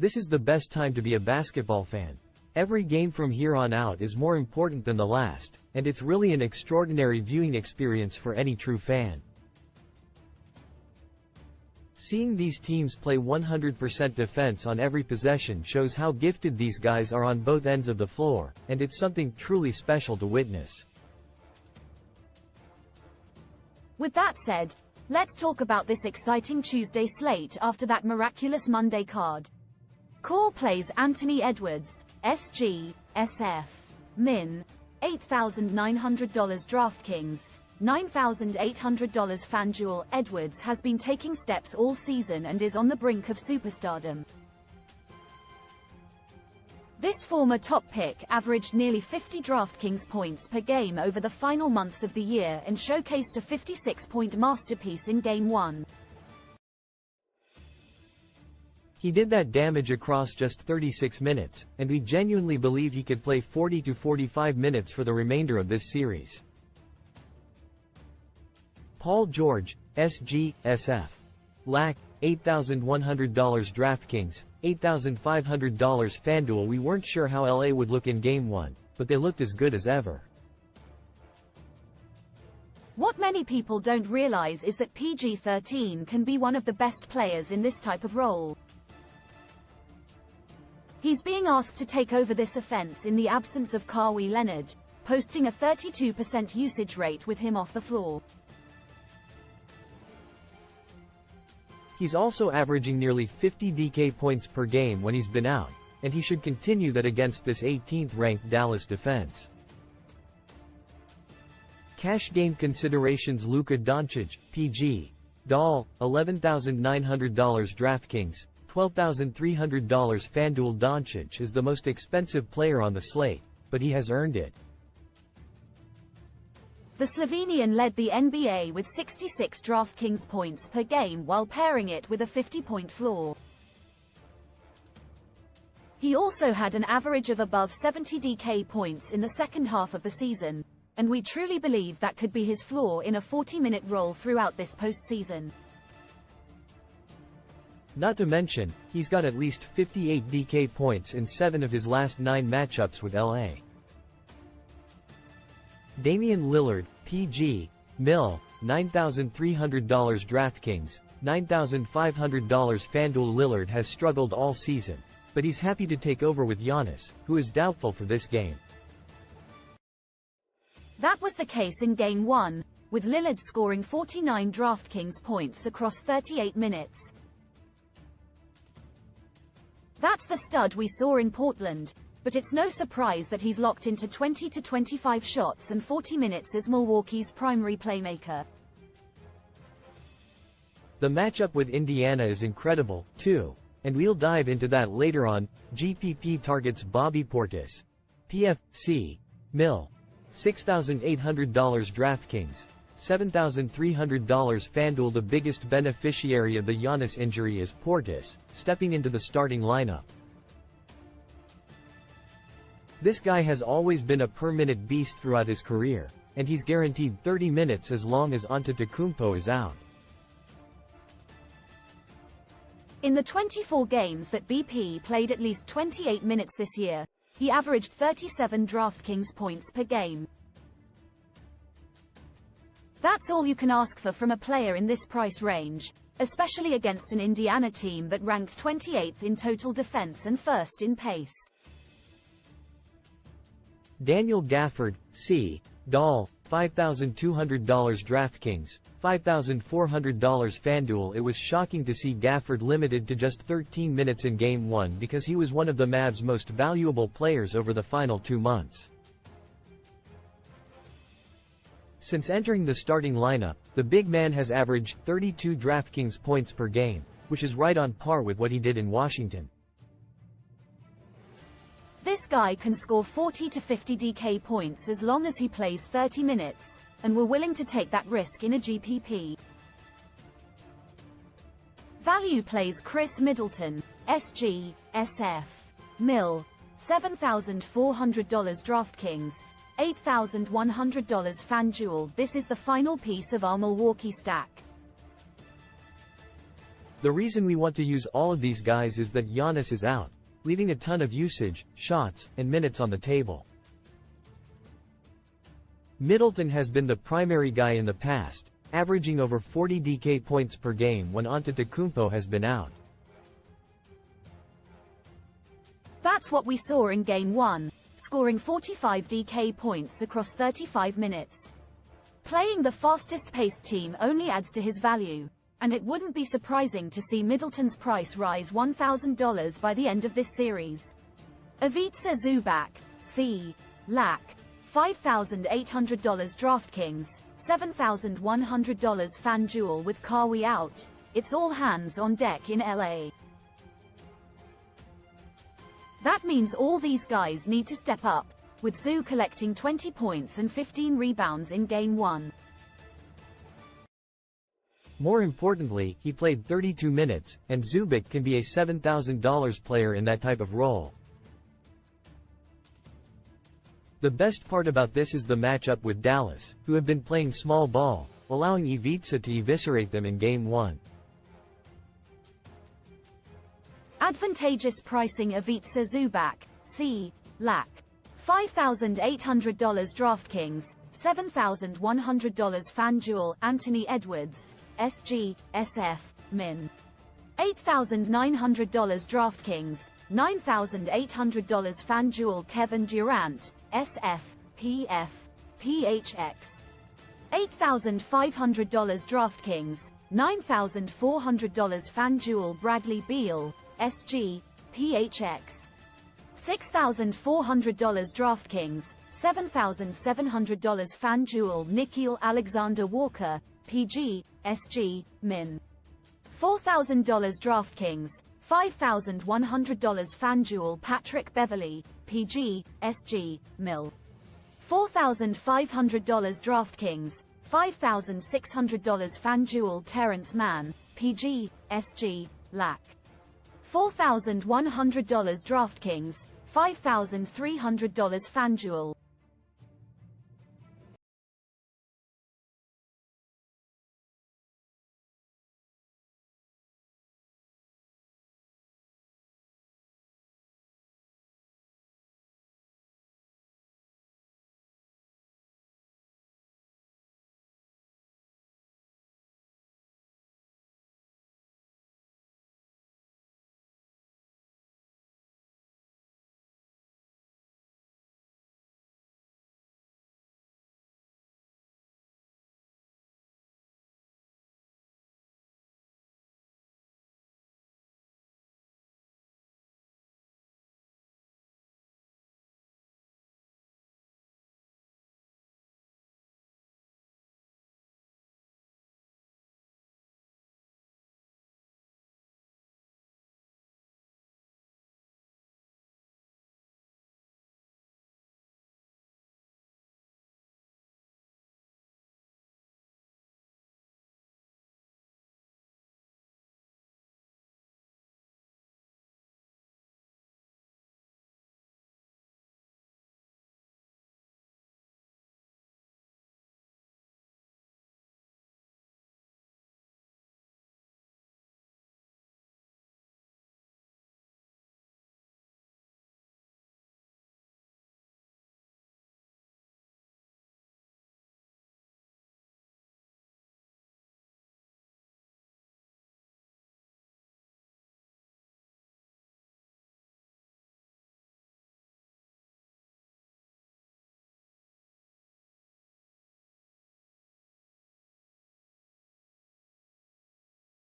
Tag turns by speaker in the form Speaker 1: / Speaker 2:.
Speaker 1: This is the best time to be a basketball fan. Every game from here on out is more important than the last, and it's really an extraordinary viewing experience for any true fan. Seeing these teams play 100% defense on every possession shows how gifted these guys are on both ends of the floor, and it's something truly special to witness.
Speaker 2: With that said, let's talk about this exciting Tuesday slate after that miraculous Monday card. Core plays Anthony Edwards, SG, SF, Min, $8,900 DraftKings, $9,800 FanDuel. Edwards has been taking steps all season and is on the brink of superstardom. This former top pick averaged nearly 50 DraftKings points per game over the final months of the year and showcased a 56-point masterpiece in Game 1.
Speaker 1: He did that damage across just 36 minutes, and we genuinely believe he could play 40 to 45 minutes for the remainder of this series. Paul George, SG, SF. LAC, $8,100 DraftKings, $8,500 FanDuel. We weren't sure how LA would look in Game 1, but they looked as good as ever.
Speaker 2: What many people don't realize is that PG-13 can be one of the best players in this type of role. He's being asked to take over this offense in the absence of Kawhi Leonard, posting a 32% usage rate with him off the floor.
Speaker 1: He's also averaging nearly 50 DK points per game when he's been out, and he should continue that against this 18th-ranked Dallas defense. Cash game considerations: Luka Doncic, PG. Doll, $11,900 DraftKings, $12,300 FanDuel. Doncic is the most expensive player on the slate, but he has earned it.
Speaker 2: The Slovenian led the NBA with 66 DraftKings points per game while pairing it with a 50-point floor. He also had an average of above 70 DK points in the second half of the season, and we truly believe that could be his floor in a 40-minute role throughout this postseason.
Speaker 1: Not to mention, he's got at least 58 DK points in 7 of his last 9 matchups with LA. Damian Lillard, PG, Mill, $9,300 DraftKings, $9,500 FanDuel. Lillard has struggled all season, but he's happy to take over with Giannis, who is doubtful for this game.
Speaker 2: That was the case in Game 1, with Lillard scoring 49 DraftKings points across 38 minutes. That's the stud we saw in Portland, but it's no surprise that he's locked into 20 to 25 shots and 40 minutes as Milwaukee's primary playmaker.
Speaker 1: The matchup with Indiana is incredible, too, and we'll dive into that later on. GPP targets Bobby Portis. PFC. Mill. $6,800 DraftKings. $7,300 FanDuel. The biggest beneficiary of the Giannis injury is Portis, stepping into the starting lineup. This guy has always been a per-minute beast throughout his career, and he's guaranteed 30 minutes as long as Antetokounmpo is out.
Speaker 2: In the 24 games that BP played at least 28 minutes this year, he averaged 37 DraftKings points per game. That's all you can ask for from a player in this price range, especially against an Indiana team that ranked 28th in total defense and 1st in pace.
Speaker 1: Daniel Gafford, C. Doll, $5,200 DraftKings, $5,400 FanDuel. It was shocking to see Gafford limited to just 13 minutes in Game 1 because he was one of the Mavs' most valuable players over the final 2 months. Since entering the starting lineup, the big man has averaged 32 DraftKings points per game, which is right on par with what he did in Washington.
Speaker 2: This guy can score 40 to 50 DK points as long as he plays 30 minutes, and we're willing to take that risk in a GPP. Value plays Chris Middleton, SG, SF, Mill, $7,400 DraftKings, $8,100 FanDuel. This is the final piece of our Milwaukee stack.
Speaker 1: The reason we want to use all of these guys is that Giannis is out, leaving a ton of usage, shots, and minutes on the table. Middleton has been the primary guy in the past, averaging over 40 DK points per game when Antetokounmpo has been out.
Speaker 2: That's what we saw in Game 1, scoring 45 DK points across 35 minutes. Playing the fastest-paced team only adds to his value, and it wouldn't be surprising to see Middleton's price rise $1,000 by the end of this series. Ivica Zubac, C. Lack, $5,800 DraftKings, $7,100 FanDuel with Kawhi out. It's all hands on deck in LA. That means all these guys need to step up, with Zoo collecting 20 points and 15 rebounds in Game 1.
Speaker 1: More importantly, he played 32 minutes, and Zubac can be a $7,000 player in that type of role. The best part about this is the matchup with Dallas, who have been playing small ball, allowing Ivica to eviscerate them in Game 1.
Speaker 2: Advantageous pricing. Ivica Zubac, C. Lack, $5,800 DraftKings, $7,100 FanDuel. Anthony Edwards, SG, SF, Min. $8,900 DraftKings, $9,800 FanDuel. Kevin Durant, SF, PF, PHX. $8,500 DraftKings, $9,400 FanDuel. Bradley Beal, SG, PHX. $6,400 DraftKings, $7,700 FanDuel. Nickeil Alexander Walker, PG, SG, Min. $4,000 DraftKings, $5,100 FanDuel. Patrick Beverley, PG, SG, Mil. $4,500 DraftKings, $5,600 FanDuel. Terrence Mann, PG, SG, Lack. $4,100 DraftKings, $5,300 FanDuel.